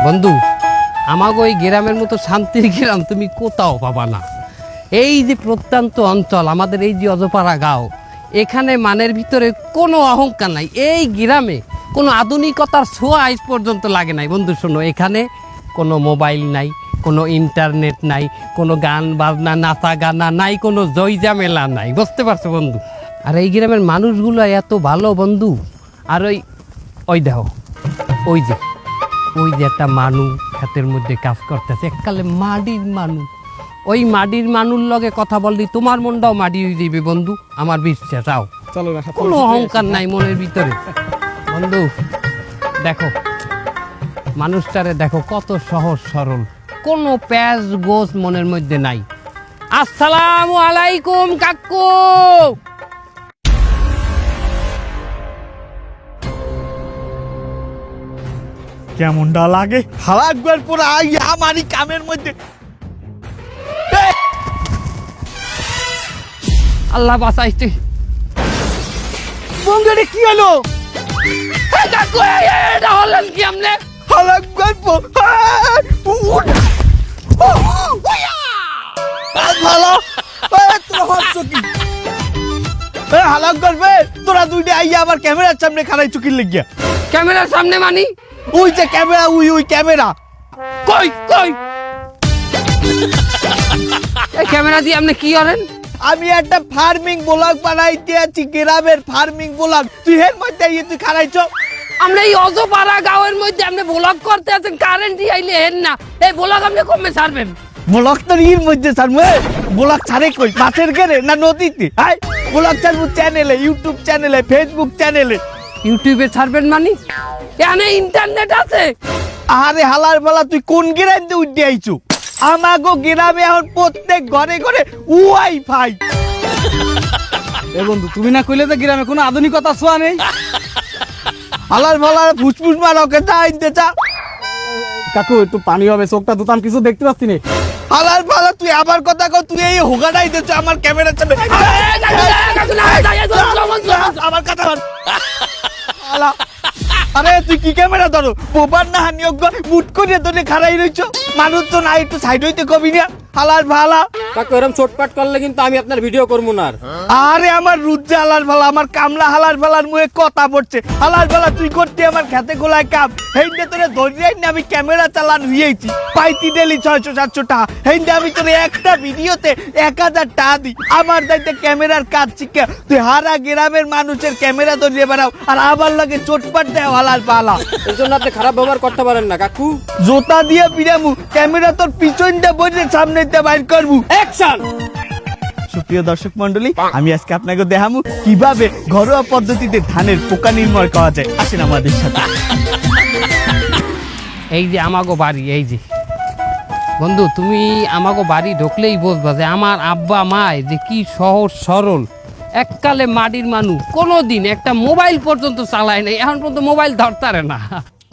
বন্ধু, আমাকে ওই গ্রামের মতো শান্তির গ্রাম তুমি কোথাও পাবা না। এই যে প্রত্যন্ত অঞ্চল, আমাদের এই যে অজপাড়া গাঁও, এখানে মানের ভিতরে কোনো অহংকার নাই। এই গ্রামে কোনো আধুনিকতার ছোঁয়া আজ পর্যন্ত লাগে নাই। বন্ধু শোনো, এখানে কোনো মোবাইল নাই, কোনো ইন্টারনেট নাই, কোনো গান বাজনা নাচা গানা নাই, কোনো জয়জামেলা নাই। বুঝতে পারছো বন্ধু? আর এই গ্রামের মানুষগুলো এত ভালো বন্ধু। আর ওই দেখো, ওই যে একটা মানুষ হাতের মধ্যে কাজ করতেছে, এককালে মাটির মানুষ। ওই মাটির মানুষ লগে কথা বললি তোমার মনটাও মাটি হয়ে যাবে বন্ধু, আমার বিশ্বাস। আও, কোনো অহংকার নাই মনের ভিতরে। বন্ধু দেখো, মানুষটারে দেখো কত সহজ সরল, কোনো প্যাঁচ গোছ মনের মধ্যে নাই। আসসালামু আলাইকুম কাকু। কেমনটা লাগে হালাকবার পুরো আমারই কামের মধ্যে। আল্লাহ বাঁচাইছে। বন্ধু রে কি হলো? কাকু এটা হলেন কি আমনে? হালাকবার ভালো তোরা হচ্ছ কি? হালাক করবে তোরা দুইটা আইয়া আবার ক্যামেরার সামনে খাড়াই চুকির লেগিয়া। ক্যামেরার সামনে মানি? ওই যে ক্যামেরা, ওই ক্যামেরা। কই কই এই ক্যামেরা দিয়ে আপনি কি করেন? আমি একটা ফার্মিং ব্লগ বানাইতে আছি, গ্রামের ফার্মিং ব্লগ। তুই এর মধ্যে তুই খারাইছ? আমরা এই অজপাড়া গাঁয়ের মধ্যে আপনি ব্লগ করতে আছেন, কারেন্ট আইলে হেন না। এই ব্লগ আপনি কমে ছাড়বেন? ব্লগ তো এর মধ্যে ছাড়বো। ব্লগ ছাড়ে কই? মাছের ঘেরে না নদীতে? হাই, ব্লগ ছাড়বো চ্যানেলে, ইউটিউব চ্যানেলে, ফেসবুক চ্যানেলে। ইউটিউবে ছাড়বেন মানি? এখানে ইন্টারনেট আছে? আরে হালার বেলা, তুই কোন গ্রামে উঠে আইছো? আমাগো গ্রামে এখন প্রত্যেক ঘরে ঘরে ওয়াইফাই। এ বন্ধু, তুমি না কইলে যে গ্রামে কোনো আধুনিকতা ছোঁয়া নেই। হালার বেলা ফুসফুস মারকে চা আনতে চা। কাকু একটু পানি হবে, চোখটা দুতাম কিছু দেখতে পাচ্ছি না। হালার বেলা তুই আবার কথা কও, তুই এই হোগাটাই দিচ্ছ আমার ক্যামেরার সামনে। আমার কথা বল। হালা, আরে তুই কি ক্যামেরা ধরো? বোবার না হানিয়োগ্য মুট করে ধরে খাড়াই রইছো। মানুষ তো না, একটু সাইড হইতে কবি না। হালার ভালা কাকু এরকম চোটপাট করলে কিন্তু আমি আপনার ভিডিও করবো না। আরে আমার রুজ্জা হালার ভালা, আমার কামলা হালার ভালার মুখে কথা পড়ছে। হালার ভালা তুই করতে আমার খেতে গোলায় কাম। হেইন্দে তোরে ধরিয়াই না আমি ক্যামেরা চালান হইয়েছি, পাইতি ডেলি 600-700 টাকা। হেইন্দে আমি তোরে একটা ভিডিওতে 1000 টাকা দিই। আমার দায়িত্বে ক্যামেরার কাজ শিখে তুই হারা গ্রামের মানুষের ক্যামেরা ধরিয়ে বেড়াও, আর আবার লাগে চোটপাট দেয় হালার পালা। এর জন্য আপনি খারাপ ব্যবহার করতে পারেন না কাকু। জোতা দিয়ে পিরামু, ক্যামেরা তোর পিছনটা বসে সামনে বাইর করবো। অ্যাকশন। সুপ্রিয় দর্শক মন্ডলী, আমি আজকে আপনাকে দেখাবো কিভাবে ঘরোয়া পদ্ধতিতে ধানের পোকা নির্মূল করা যায়। আসেন আমাদের সাথে। এই যে আমাগো বাড়ি, এই যে বন্ধু, তুমি আমাগো বাড়ি ঢুকলেই বুঝবা যে আমার আব্বা মায় যে কি সহজ সরল, এককালে মাটির মানুষ, কোনোদিন একটা মোবাইল পর্যন্ত চালায় নাই, এখন পর্যন্ত মোবাইল ধরতারে না।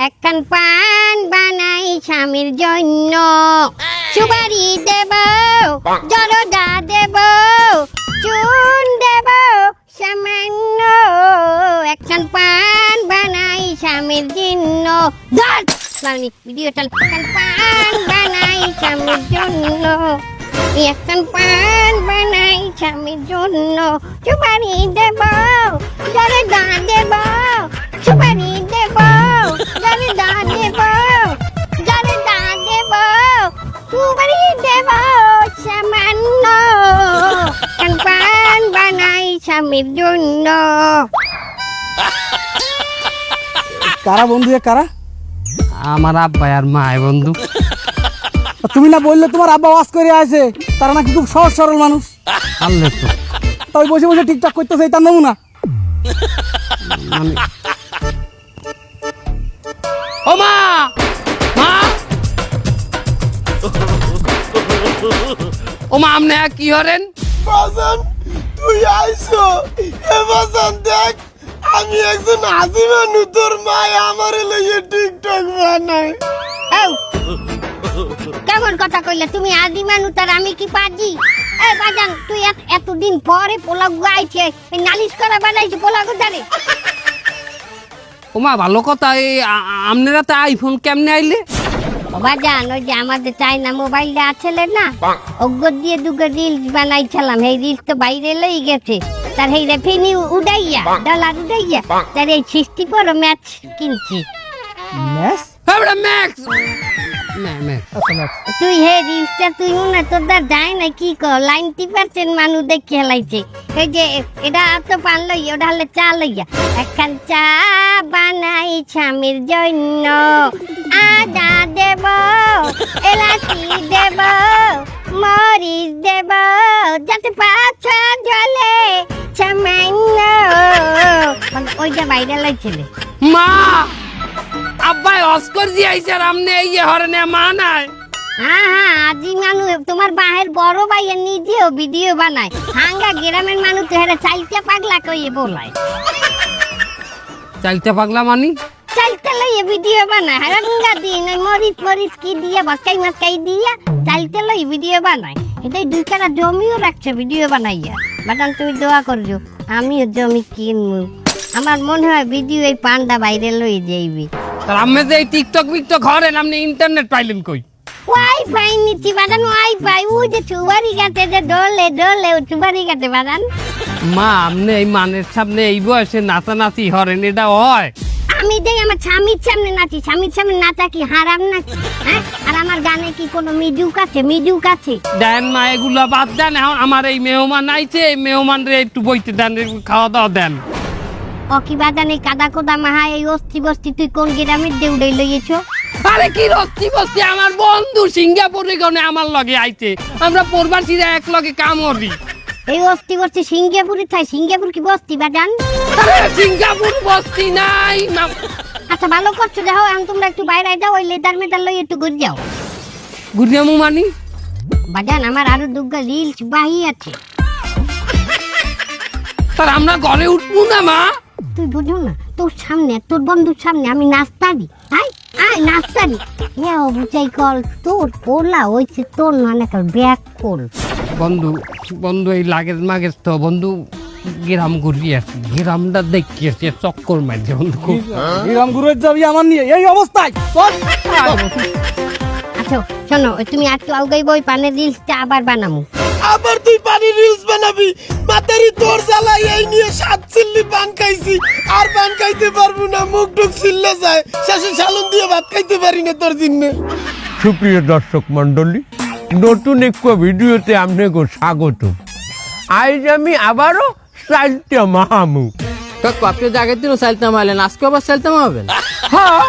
একখান পান বানাই স্বামীর জন্য, সুপারি দেব, জরদা দেব, চুন দেব সামান্য। একখান পান বানাই স্বামীর জন্য। ধর ভিডিওটা। একখান পান বানাই স্বামীর জন্য, একখান পান বানাই স্বামীর জন্য, সুপারি দেব, জরদা দেব, সুপারি দেব, জরদা দেব, জরদা দেব, সুপারি দেব সামান্য। একখান পান বানাই স্বামীর জন্য। কারা বন্ধু, এ কারা? আমার আব্বা আর মায় বন্ধু। তুমি না বললে তোমার আব্বা ওয়াজ করে আছে, তারা নাকি খুব সহজ সরল মানুষ। আল্লাহ তো তাই বসে বসে টিকটক করতেছে, তার নমুনা। ও মা, মা, ও মা, আপনি কি হরেন? বাজান তুই আইছো? এ বাজান দেখ, আমি একজন আজিমা নুতর মায় আমার লইয়ে টিকটক বানাই। কেমন কথা কইলে তুমি? আদি মানুষ আর আমি কি পাজি? এই বাজান, তুই এতদিন পরে পোলাও গাইছে, নালিশ করা বানাইছে পোলাও জানে? ওমা ভালো কথা। এই আপনারা তো আইফোন কেমনে আইলে? বাজান ওই যে আমাদের চাইনা মোবাইলটা আছে না, অজ্ঞ দিয়ে দুটো রিলস বানাইছিলাম, এই রিলস তো বাইরে লই গেছে। তার এই রেভিনিউ উড়াইয়া, ডলার উড়াইয়া, তার এই 64 ম্যাচ কিনছি। ম্যাচ আমরা ম্যাক্স আচ্ছা ম্যাচ তুই হে রিলসটা তুই মনে তোর দা যায় না কি কর, 90% মানুষ দেখে হেলাইছে। এই যে এটা তো পান লই, ওটা হলে চা লইয়া, একখান চা বানাই স্বামীর জন্য, আদা দেব, এলাচি দেব, মরিচ দেব, যাতে পাছা জ্বলে সামান্য। ওইটা বাইরে লাইছিলে মা আব্বাই অস্কর জি আইছে আর আমনে এই যে হরনে মা নাই। হ্যাঁ আজি মানুষ তোমার বাহের বড় ভাইয়ের নিজেও ভিডিও বানায়, হাঙ্গা গ্রামের মানুষ তো হেরা চাইতে পাগলা কইয়ে বলায়, চাইতে পাগলা মানি চাইতে লইয়ে ভিডিও বানায়, হাঙ্গা দিন ওই মরিচ মরিচ কি দিয়া বসকাই মাসকাই দিয়া চাইতে লই ভিডিও বানায়। এটাই 2 কাটা জমিও রাখছে ভিডিও বানাইয়া। বাটান তুমি দোয়া করছো আমিও জমি কিনবো, আমার মনে হয় ভিডিও এই পান্ডা বাইরে লই যাইবি। তার আম্মে যে এই টিকটক বিকটক হরেন আপনি ইন্টারনেট পাইলেন কই? ওয়াইফাই নিচ্ছি বাদান, ওয়াইফাই ওই যে চুবারি গাতে যে ডলে ডলে চুবারি গাতে বাদান। মা আপনি এই মানের সামনে এই বয়সে নাচানাচি হরেন, এটা হয়? আমি দেই আমার স্বামীর সামনে নাচি, স্বামীর সামনে নাচা কি হারাম নাকি? হ্যাঁ, আর আমার গানে কি কোনো মিউজিক আছে? মিউজিক আছে? দেন মা এগুলা বাদ দেন, এখন আমার এই মেহমান আইছে, এই মেহমান রে একটু বইতে দেন, খাওয়া দাওয়া দেন। ও কি বাদান এই কাদা কোদা মাহা এই অস্থি বস্তি তুই কোন গ্রামের দেউড়াই লইয়েছো? আরে কি রস্তি বস্তি, আমার বন্ধু সিঙ্গাপুরে গনে আমার লগে আইছে, আমরা প্রবাসীরা এক লগে কাম করি। এই অস্থি বস্তি সিঙ্গাপুরে থাই, সিঙ্গাপুর কি বস্তি বাদান? আরে সিঙ্গাপুর বস্তি নাই। আচ্ছা ভালো করছো, দেখো এখন তোমরা একটু বাইরে যাও, ওই লেদার মেদার লই একটু ঘুরে যাও। গুড়িয়ামু মানি বাদান আমার আরো দুগা রিলস বাহি আছে। তার আমরা ঘরে উঠবো না মা? তুই বুঝো না, তোর সামনে তোর বন্ধুর সামনে আমি নাস্তারি, আয় আয় নাস্তারি, ইয়া বুঝাই কল তোর পোলা হইছে তোর মানে কল ব্যাক কল। বন্ধু বন্ধু এই লাগেজ মাগেজ তো বন্ধু গ্রাম ঘুরি আসি, গ্রামটা দেখি আসি, চক্কর মারছে বন্ধু খুব। গ্রাম ঘুরে যাবি আমার নিয়ে এই অবস্থায়? চল। আচ্ছা শোনো, ওই তুমি একটু আউগাই বই পানের রিলসটা আবার বানামু। আবার তুই পানি রিলস বানাবি? মাতারি তোর জ্বালাই এই নিয়ে 7 চিল্লি পান খাইছি, আর পান খাইতে পারবো না, মুখ টুক চিল্লে যায়, শেষে সালুন দিয়ে ভাত খাইতে পারি না তোর জন্য। সুপ্রিয় দর্শক মন্ডলী, নতুন একটু ভিডিওতে আপনাকে স্বাগত। আজ আমি আবারও সাইলটা মাহামু। কাকু আপনি যে আগের দিনও সাইলতে মারলেন, আজকে আবার সাইলতে মারবেন? হ্যাঁ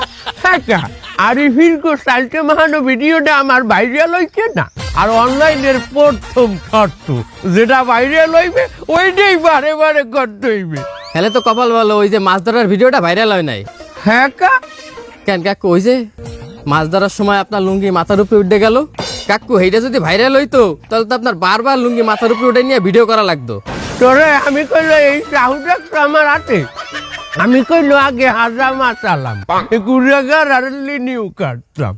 কাকা, আরিফিন কো সাইলটা মাহানো ভিডিওটা আমার ভাইরাল হইছে না, আর অনলাইনের প্রথম শর্ত যেটা ভাইরাল হইবে ওইটাই বারে বারে করতে হইবে। হেলে তো কপাল ভালো, ওই যে মাছ ধরার ভিডিওটা ভাইরাল হয় নাই। হ্যাঁ কা, কেন কাকু ওই যে মাছ ধরার সময় আপনার লুঙ্গি মাথার উপরে উঠে গেল, কাকু এইটা যদি ভাইরাল হইতো তাহলে তো আপনার বারবার লুঙ্গি মাথার উপরে উঠে নিয়ে ভিডিও করা লাগতো। তোরে আমি কইলো এই সাহুটা তো আমার হাতে, আমি কইলো আগে হাজা মাছ আলাম, গুড়াগার আর লিনিউ কাটতাম।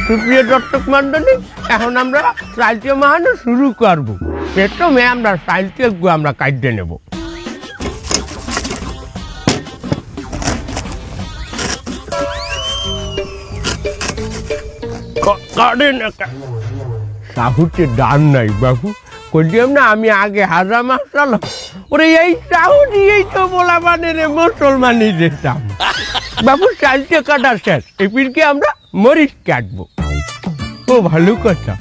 সুপ্রিয় দর্শক মন্ডলী, এখন আমরা সাইলটা মাহানো শুরু করবো। প্রথমে আমরা সাইলটা আমরা কাটতে নেব। সাহুতে ডান নাই বাবু, কইলাম না আমি আগে হাজা মাছ চালাম, ওরে এই সাহু দিয়েই তো বলা মানে রে মুসলমানি যেতাম। বাবু সাইলটা কাটা শেষ, এপিরকে আমরা মরিচ কাটবো। ও ভালো কথা,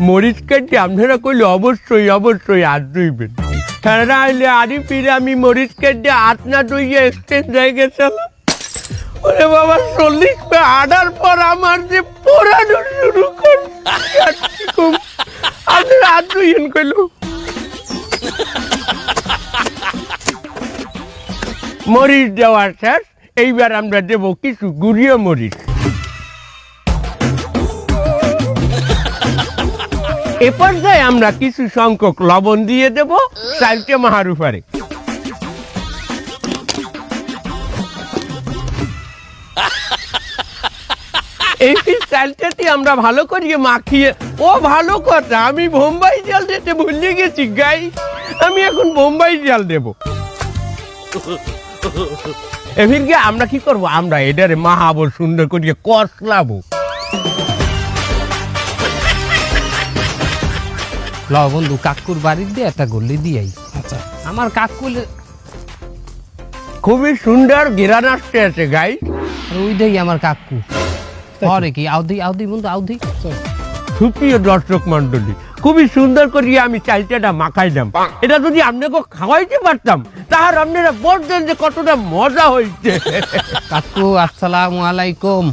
মরিচ কাটতে আপনারা কইলে অবশ্যই অবশ্যই হাত ধুইবেন। হ্যাঁ আইলে আরি ফিরে আমি মরিচ কাটতে হাত না ধুইয়ে এক্সচেঞ্জ হয়ে গেছিলাম। ওরে বাবা 40 পে আডার পর আমার যে পোড়ানো শুরু করছে, আমি হাত ধুইয়েন কইল। মরিচ দেওয়ার শেষ, এইবার আমরা দেবো কিছু গুঁড়িয়ে মরিচ। এ পর্যায়ে আমরা কিছু সংখ্যক লবণ দিয়ে দেব সাইলটা মাহার উপরে। এই চালটাতে আমরা ভালো করিয়ে মাখিয়ে, ও ভালো কথা, আমি বোম্বাই জাল দিতে ভুলে গেছি গাই, আমি এখন বোম্বাই জাল দেব। এফিরকে আমরা কি করব, আমরা এটারে মাহাবো সুন্দর করিয়ে কষলাবো। ল বন্ধু কাকুর বাড়ির দিয়ে একটা গল্লি দিয়াই। আচ্ছা আমার কাকু খুবই সুন্দর ঘেরান আসতে আছে গাই। ওই দেই আমার কাকু পরে কি আউদি আউদি বন্ধু আউদি। সুপ্রিয় দর্শক মন্ডলী, খুবই সুন্দর করিয়া আমি চালটাটা মাখাইলাম। এটা যদি আপনাকে খাওয়াইতে পারতাম তাহলে আপনারা বলতেন যে কতটা মজা হয়েছে। কাকু আসসালামু আলাইকুম।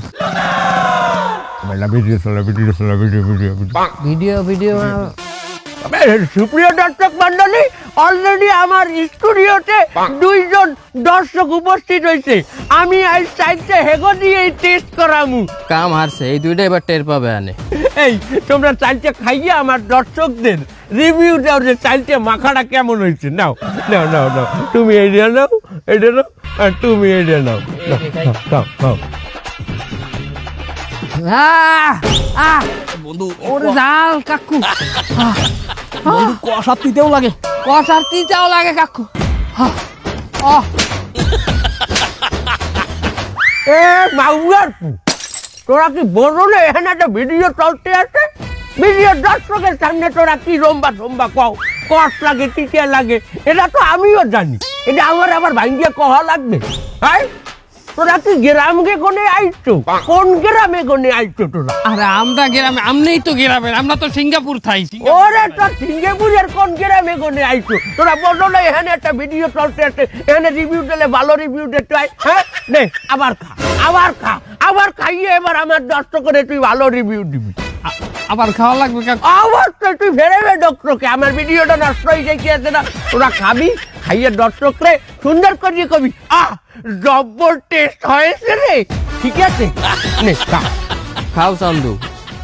ভিডিও ভিডিও সুপ্রিয় দর্শক মন্ডলী, অলরেডি আমার স্টুডিওতে 2 জন দর্শক উপস্থিত হয়েছে। আমি আজ চাইতে হেগো দিয়ে টেস্ট করামু। কাম হারছে, এই দুইটা এবার টের পাবে আনে। এই তোমরা চালটা খাইয়া আমার দর্শকদের রিভিউ দাও যে চালটা মাখাটা কেমন হয়েছে। নাও নাও নাও নাও, তুমি এইটা নাও, এটা নাও, আর তুমি এইটা নাও। নাও, নাও। বন্ধু ওরে জাল কাকু বন্ধু কষা তিতেও লাগে। কষার তিতাও লাগে কাকু। এ মাউয়ার পু, তোরা কি বলো না এখানে একটা ভিডিও চলতে আছে? ভিডিও দর্শকের সামনে তোরা কি রম্বা সম্বা কও, কষ লাগে টিকে লাগে, এটা তো আমিও জানি। এটা আমার আবার ভাঙ্গিয়ে কহা লাগবে? হ্যাঁ, তোরা কি গ্রামকে কোনে আইছো? কোন গ্রামে কোনে আইছো তোরা? আরে আমরা গ্রামে, আমনেই তো গ্রামের, আমরা তো সিঙ্গাপুর থাই। ওরে তো সিঙ্গাপুরের কোন গ্রামে কোনে আইছো? তোরা বলো না এখানে একটা ভিডিও চলতে আছে, এখানে রিভিউ দিলে ভালো রিভিউ দিতে হয়। হ্যাঁ নে, আবার খা, আবার খা, আবার খাইয়ে এবার আমার দর্শকের তুই ভালো রিভিউ দিবি। আবার খাওয়া লাগবে কাকু। অবশ্যই তুই ফেরাবে ডক্টরকে, আমার ভিডিওটা নষ্ট হয়ে যাইছে না। তোরা খাবি, খাইয়ে দর্শকরে সুন্দর করে কবি জব্বর টেস্ট হয়েছে রে। ঠিক আছে, নে খা। খাও চান্দু,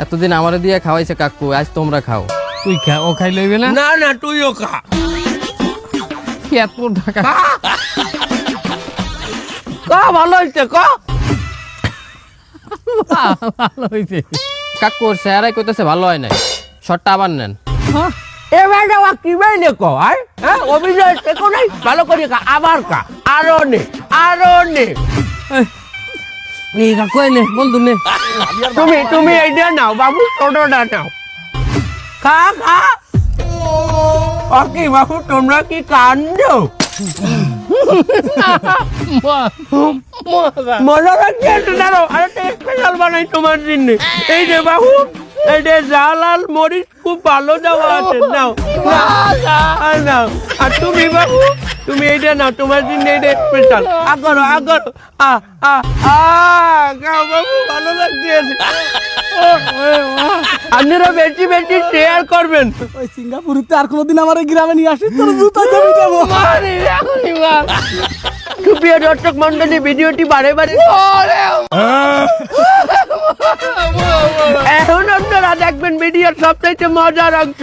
এতদিন আমারে দিয়ে খাওয়াইছে কাকু, আজ তোমরা খাও। তুই খা, ও খাই লইবে না। না না, তুইও খা। এত ঢাকা খা। ভালো হয়েছে ক। ভালো হইছে। কাকুর চেহারাই কইতেছে ভালো হয় নাই, শটটা আবার নেন। এবার যাওয়া কি বাইলে ক, হ্যাঁ অভিনয় শেখো নাই, ভালো করে খা, আবার খা, আরো নে, আরো নে। এই কাকু নে বন্ধু নে। তুমি এইটা নাও বাবু, ছোটটা নাও, খা খা। ওকে বাবু, তোমরা কি কান্দো? মজা লাগছে একটু দাঁড়াও, আরেকটা স্পেশাল বানাই তোমার জন্য। এই যে বাবু, এই যে জাল আর মরিচ খুব ভালো দেওয়া আছে, নাও নাও, নাও। আর তুমি বাবু, তুমি এইটা নাও, তোমার জন্য এইটা স্পেশাল। আগরো আগরো, খাও বাবু, ভালো লাগছে। আপনারা বেশি বেশি শেয়ার করবেন। ওই সিঙ্গাপুরিতে আর কোনোদিন আমার এই গ্রামে নিয়ে আসি, তোর জুতা দিয়ে পিটাবো। সুপ্রিয় দর্শক মন্ডলী, ভিডিওটি বারে বারে এখন আপনারা দেখবেন ভিডিওর সবচাইতে মজার অংশ।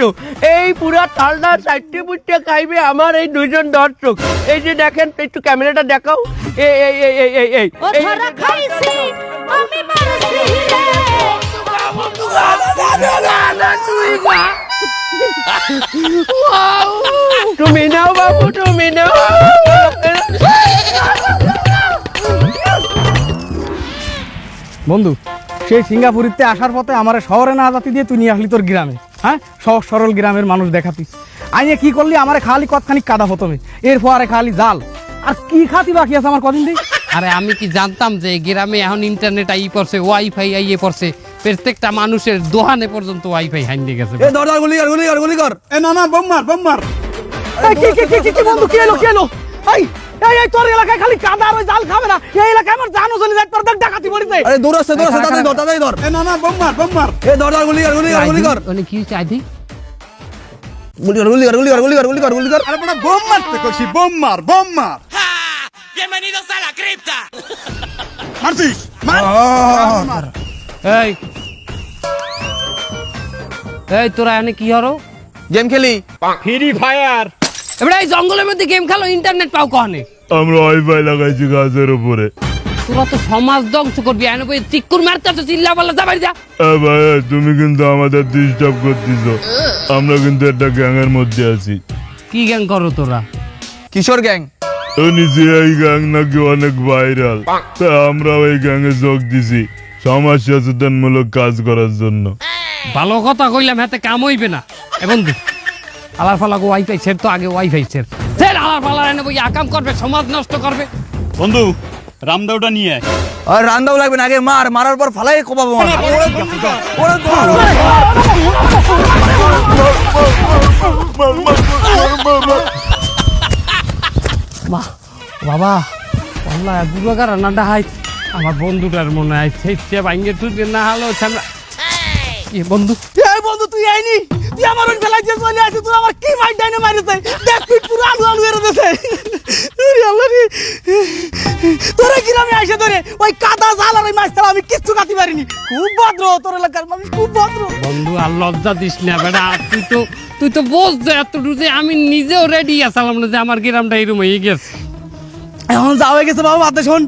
এই পুরো থালটা চারটে পুটে খাইবে আমার এই 2 জন দর্শক। এই যে দেখেন, একটু ক্যামেরাটা দেখাও। এই এই এই এই এই এই তুমি নাও বাবু, তুমি নাও। বন্ধু, সেই সিঙ্গাপুরিতে আসার পথে আমার শহরে না জাতি দিয়ে তুই নিয়ে আসলি তোর গ্রামে। হ্যাঁ, সহজ সরল গ্রামের মানুষ দেখাতিস। আইনে কি করলি, আমার খালি কতখানি কাদা প্রথমে, এরপরে খালি জাল। আর কি খাতি বাকি আছে আমার কদিন দিই। আরে আমি কি জানতাম যে গ্রামে এখন ইন্টারনেট আই পড়ছে, ওয়াইফাই আইয়ে পড়ছে, প্রত্যেকটা মানুষের দোকানে পর্যন্ত ওয়াইফাই হাইন্দে গেছে। এ দরদার গুলি কর, গুলি কর, গুলি কর। এ না না, বোম মার, বোম মার। কি বন্ধু, কি এলো, কি এলো? এই তোর এলাকায় খালি কাদা আর ওই জাল খাবে না, এই এলাকায় আমার জানো চলে যায়, তোর দেখ ডাকাতি পড়িছে। আরে দৌড়াচ্ছে, দৌড়াচ্ছে, তাড়াতাড়ি ধর, তাড়াতাড়ি ধর। এ না না, বোম মার, বোম মার। এ দরদার গুলি কর, গুলি কর, গুলি কর। মানে কি হচ্ছে আইদি? গুলি কর, গুলি কর, গুলি কর, গুলি কর, গুলি কর, গুলি কর। আরে বড় বোম মারতে কইছি, বোম মার, বোম মার। Bienvenidos a la cripta. মারছিস? মার। এই এই তোরা এনে কি হরো? গেম খেলি। Free fire. এবারে এই জঙ্গলের মধ্যে গেম খেলো, ইন্টারনেট পাও কখনে? আমরা ওয়াইফাই লাগাইছি গাছের উপরে। তোরা তো সমাজ ধ্বংস করবি, এনে বই চিক্কুর মারতে আসো, চিল্লা পাল্লা যাবাই যা। ভাই, তুমি কিন্তু আমাদের ডিস্টার্ব করতেছ। আমরা কিন্তু একটা গ্যাংয়ের মধ্যে আছি। কি গ্যাং করো তোরা? কিশোর গ্যাং। নিচে এই গ্যাং নাকি অনেক ভাইরাল, তা আমরা ওই গ্যাংয়ে যোগ দিছি। সমাজ সচেতনমূলক কাজ করার জন্য। ভালো কথা কইলাম, হাতে কাম হইবে না। এ বন্ধু, আলার ফালাগো ওয়াইফাই সেট তো আগে ওয়াইফাই সেট আলার ফালার এনে বই আকাম করবে, সমাজ নষ্ট করবে। বন্ধু রামদাওটা নিয়ে আয়। আর রান্দাও লাগবে না, আগে মারার পর ফালাই কোপাবো। মা বাবা আল্লাহ দুর্গার রান্নাটা হাই আমার বন্ধুটার মনে হয় সেই ভাঙ্গে তুই না হলো কি বন্ধু? এই বন্ধু তুই আইনি, তুই আমার ওই ফেলাই দিয়ে চলে আসি, তুই আমার কি মাইট ডাইনে মারিছে, দেখ তুই পুরো আলু আলু এর দেছে। আল্লাহ রে, তোরা গ্রামে আইসে ধরে ওই কাদা জাল আর ওই মাছ ছাড়া আমি কিচ্ছু কাটি পারিনি। খুব ভদ্র তোর এলাকার মানুষ, খুব ভদ্র। বন্ধু আর লজ্জা দিস না বেটা, তুই তো বোঝ এতটুকু যে আমি নিজেও রেডি আছিলাম না যে আমার গ্রামটা এরকম হয়ে গেছে। এখন যা হয়ে গেছে বাবা, বাদে শোন,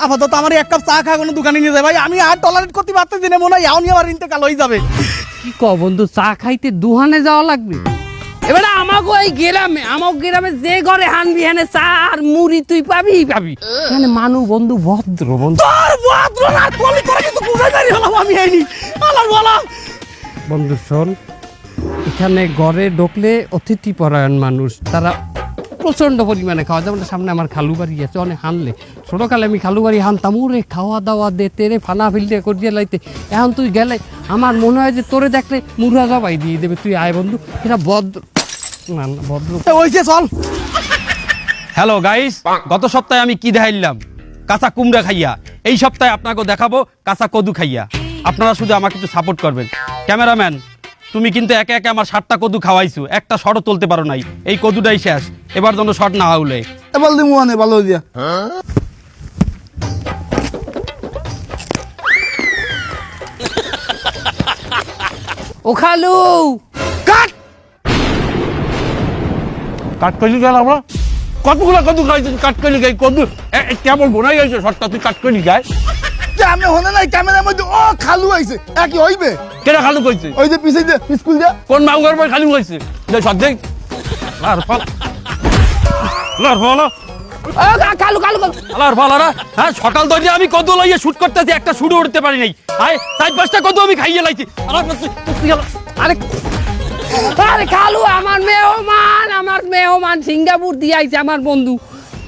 আপাতত আমার এক কাপ চা খা কোনো দোকানে নিয়ে যায় ভাই, আমি আর টলারেট করতে পারতেছি না, মনে হয় এখনই আমার ইন্তেকাল হয়ে যাবে। কি ক বন্ধু, চা খাইতে দুহানে যাওয়া লাগবে? এবারে আমাকে এই গ্রামে যে ঘরে হানবি হানে চা আর মুড়ি তুই পাবি। মানে মানুষ বন্ধু ভদ্র বন্ধু। তোর ভদ্র না কলি করে কিন্তু বুঝাই পারি হলাম আমি আইনি। আল্লাহ বলা বন্ধু শোন, এখানে ঘরে ঢুকলে অতিথি পরায়ণ মানুষ, তারা প্রচন্ড পরিমাণে খাওয়া। যেমন সামনে আমার খালু বাড়ি আছে, অনেক হানলে ছোটকালে আমি খালু বাড়ি হানতাম, ওরে খাওয়া দাওয়া দিতে রে ফানা ফিলতে করিয়ে লাইতে। এখন তুই গেলে আমার মনে হয় যে তোরে দেখলে মুড়া জবাই দিয়ে দেবে। তুই আয় বন্ধু, এটা ভদ্র না ভদ্র ওইছে চল। হ্যালো গাইস, গত সপ্তাহে আমি কি দেখাইলাম? কাঁচা কুমড়া খাইয়া। এই সপ্তাহে আপনাকে দেখাবো কাঁচা কদু খাইয়া। আপনারা শুধু আমাকে একটু সাপোর্ট করবেন। ক্যামেরাম্যান, তুমি কিন্তু একে একে আমার 7টা কদু খাওয়াইছো, একটা শটও তুলতে পারো নাই। এই কদুটাই শেষ, এবার যেন শট না হলে। এবার দিমু আনে ভালো দিয়া। ও খালু কাট করে গেল আমরা কতগুলো কদু খাইছি, কাট করে গাই কদু কেমন বোনাই গেছে শটটা, তুই কাট করে গায়। আমি হনে নাই ক্যামেরার মধ্যে ও খালু আইছে, একই হইবে। কেনা খালু কইছে? ওই যে পিছে যে স্কুল যা কোন মাউগার বই খালু কইছে? সব দেখ লার ফল খালু আলার ফালারা। হ্যাঁ, সকাল ধরে আমি কদু লইয়ে শুট করতেছি, একটা শুটও উঠতে পারি নাই। আয় 4-5টা কদু আমি খাইয়ে লাইছি। আরে আরে খালু, আমার মেহমান সিঙ্গাপুর দিয়ে আইছে আমার বন্ধু।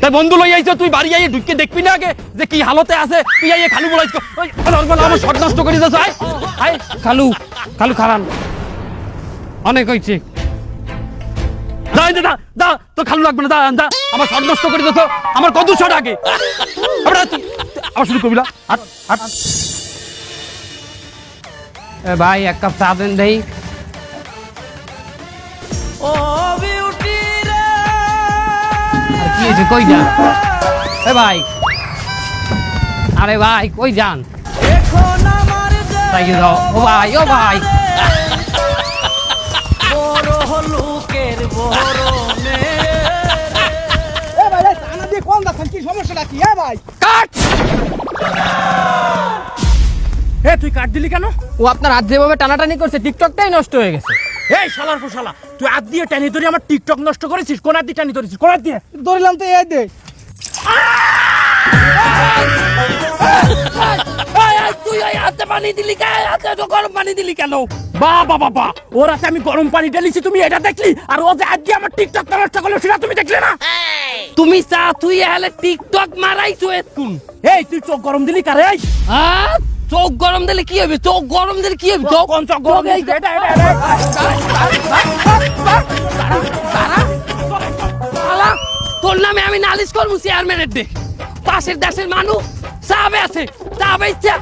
তাই বন্ধু লই আইছো, তুই বাড়ি আইয়ে ঢুকে দেখবি না আগে যে কি হালতে আছে? তুই আইয়ে খালু বলাইছ, আমার শট নষ্ট করে দিয়েছ। আয় আয় খালু খারান অনেক হয়েছে। দা তো খালু লাগবে না, দা আমার শট নষ্ট করে দিয়েছ। আমার কদু শট আগে আবার শুরু করবি না। এ ভাই এক কাপ চা দেন দেই। আর কি হয়েছে, কই যান? এ ভাই, আরে ভাই কই যান? তাই দাও। ও ভাই এ ভাই এই টানা দিয়ে কোন দাছেন, কি সমস্যাটা কি? এ ভাই কাট। এ তুই কাট দিলি কেন? ও আপনার হাত যেভাবে টানাটানি করছে টিকটকটাই নষ্ট হয়ে গেছে। এই শালার ফুসালা, তুই হাত দিয়ে টানি ধরে আমার টিকটক নষ্ট করেছিস। কোন হাত দিয়ে টানি ধরেছিস? কোন হাত দিয়ে ধরলাম? তো এই দে। তুই হাতে পানি দিলি কেন? হাতে তো গরম পানি দিলি কেন? বাবা ওর হাতে আমি গরম পানি ঢেলেছি, তুমি এটা দেখলি? আর ও যে হাত দিয়ে আমার টিকটক নষ্ট করলো সেটা তুমি দেখলে না? তুমি তুই হলে টিকটক মারাইছো এতক্ষণ। এই তুই চোখ গরম দিলি কারে? এই চোখ গরম দিলে কি হবে? চোখ গরম দিলে কি হবে? কোন চোখ গরম দিলি? তোর নামে আমি নালিশ করবো চেয়ারম্যানের ডে। পাশের দেশের মানুষ চাবে আছে, চাবে ইচ্ছা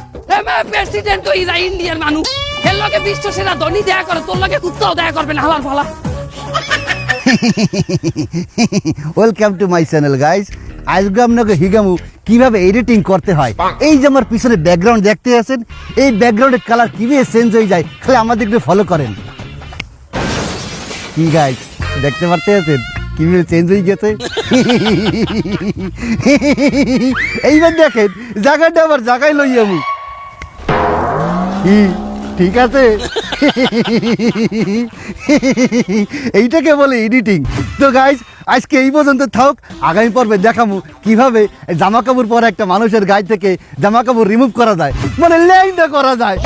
প্রেসিডেন্ট তো ইন্ডিয়ার মানুষ। এর লগে বিশ্ব সেরা ধনী দেখা করে, তোর লগে কুত্তাও দেখা করবে না। হালার ভালা। Welcome to my channel guys. আজকে আপনাকে হিগামু কিভাবে এডিটিং করতে হয়। এই যে আমার পিছনে ব্যাকগ্রাউন্ড দেখতে আছেন, এই ব্যাকগ্রাউন্ডের কালার কিভাবে চেঞ্জ হয়ে যায়, খালি আমাদের একটু ফলো করেন। কি গাইস দেখতে পারতে আছেন কিভাবে চেঞ্জ হয়ে গেছে? এইবার দেখেন জায়গাটা আবার জায়গায় লই আমি। ঠিক আছে, এইটাকে বলে এডিটিং। তো গাইস আজকে এই পর্যন্ত থাক, আগামী পর্বে দেখাবো কিভাবে জামা কাপড় পরা একটা মানুষের গায়ে থেকে জামা কাপড় রিমুভ করা যায়, মানে ল্যাংটা করা যায়।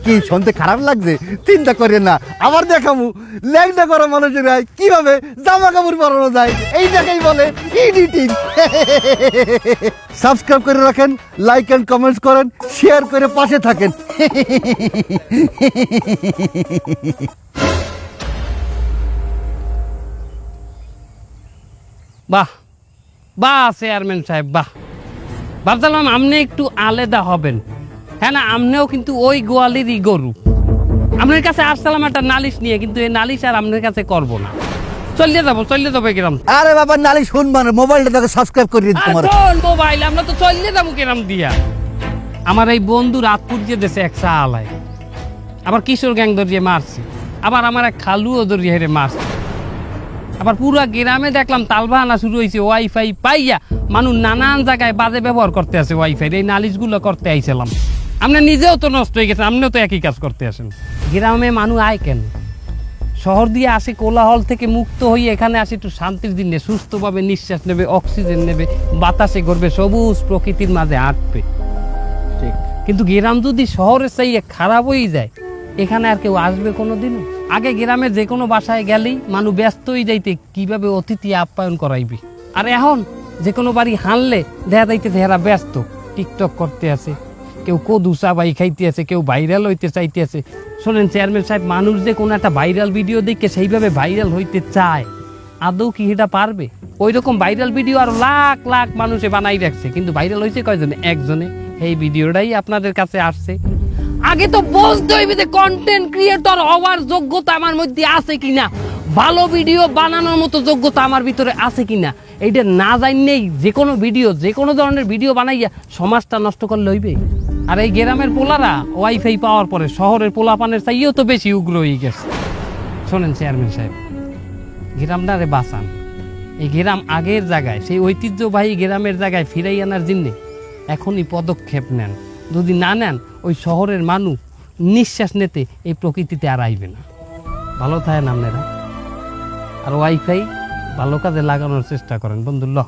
কি শুনতে খারাপ লাগছে? চিন্তা করেন না, আবার দেখাবো ল্যাংটা করা মানুষের গায়ে কিভাবে জামা কাপড় পরানো যায়। এইটাকেই বলে এডিটিং। সাবস্ক্রাইব করে রাখেন, লাইক এন্ড কমেন্টস করেন, শেয়ার করে পাশে থাকেন। বাহ বাহ চেয়ারম্যান সাহেব, বাহ, ভাবছিলাম আপনি একটু আলাদা হবেন। হ্যাঁ না, আপনিও কিন্তু ওই গোয়ালেরই গরু। আপনার কাছে আসছিলাম একটা নালিশ নিয়ে, কিন্তু এই নালিশ আর আপনার কাছে করবো না। চলে যাবো কিরাম। আরে বাবা নালি শুনবা না, মোবাইলটা দেখো সাবস্ক্রাইব করে দিন তোমার। মোবাইল আমরা তো চলে যাবো কিরাম দিয়া। আমার এই বন্ধু রাতপুর দিয়ে দেশে এক চা আলায়, আবার কিশোর গ্যাং ধরিয়ে মারছি, আবার আমার এক খালুও ধরিয়ে হেরে মারছি। আবার পুরা গ্রামে দেখলাম তালবাহানা শুরু হয়েছে ওয়াইফাই পাইয়া মানুষ নানান জায়গায় বাজে ব্যবহার করতে আছে ওয়াইফাই। এই নালিশগুলো করতে আইছিলাম। আপনি নিজেও তো নষ্ট হয়ে গেছেন, আপনিও তো একই কাজ করতে আসেন। গ্রামে মানুষ আয় কেন? শহর দিয়ে আসে কোলাহল থেকে মুক্ত হয়ে এখানে আসে একটু শান্তির দিনে, সুস্থভাবে নিঃশ্বাস নেবে, অক্সিজেন নেবে, বাতাসে ঘুরবে, সবুজ প্রকৃতির মাঝে হাঁটবে। ঠিক। কিন্তু গ্রাম যদি শহরের চাইয়ে খারাপ হয়ে যায়, এখানে আর কেউ আসবে কোনোদিন? আগে গ্রামে যে কোনো বাসায় গেলেই মানুষ ব্যস্ত হয়ে যাইতে কিভাবে অতিথি আপ্যায়ন করাইবি। আর এখন যে কোনো বাড়ি হানলে দেখা যাইতেছে এরা ব্যস্ত, টিকটক করতে আছে, কেউ কদু চাবাই খাইতে আছে, কেউ ভাইরাল হইতে চাইতে আছে। শোনেন চেয়ারম্যান সাহেব, মানুষ যে কোনো একটা ভাইরাল ভিডিও দেখে সেইভাবে ভাইরাল হইতে চায়, আদৌ কি এটা পারবে? ওই রকম ভাইরাল ভিডিও আর লাখ লাখ মানুষে বানাই রাখছে, কিন্তু ভাইরাল হয়েছে কয়জনে? একজনে। এই ভিডিওটাই আপনাদের কাছে আসছে। আগে তো বুঝতে হইবে যে কন্টেন্ট ক্রিয়েটর হওয়ার যোগ্যতা আমার মধ্যে আছে কিনা, ভালো ভিডিও বানানোর মতো যোগ্যতা আমার ভিতরে আছে কিনা। এইটা না জানলেই যে কোনো ভিডিও, যে কোনো ধরনের ভিডিও বানাইয়া সমাজটা নষ্ট করলে হইবে। আর এই গ্রামের পোলারা ওয়াইফাই পাওয়ার পরে শহরের পোলাপানের চাইয়েও তো বেশি উগ্র হয়ে গেছে। শোনেন চেয়ারম্যান সাহেব, গ্রামটারে বাঁচান। এই গ্রাম আগের জায়গায়, সেই ঐতিহ্যবাহী গ্রামের জায়গায় ফিরাই আনার জন্যে এখনই পদক্ষেপ নেন। যদি না নেন, ওই শহরের মানুষ নিঃশ্বাস নিতে এই প্রকৃতিতে আর আইবে না। ভালো থাকেন আপনারা, আর ওয়াইফাই ভালো কাজে লাগানোর চেষ্টা করেন বন্ধুল্লাহ।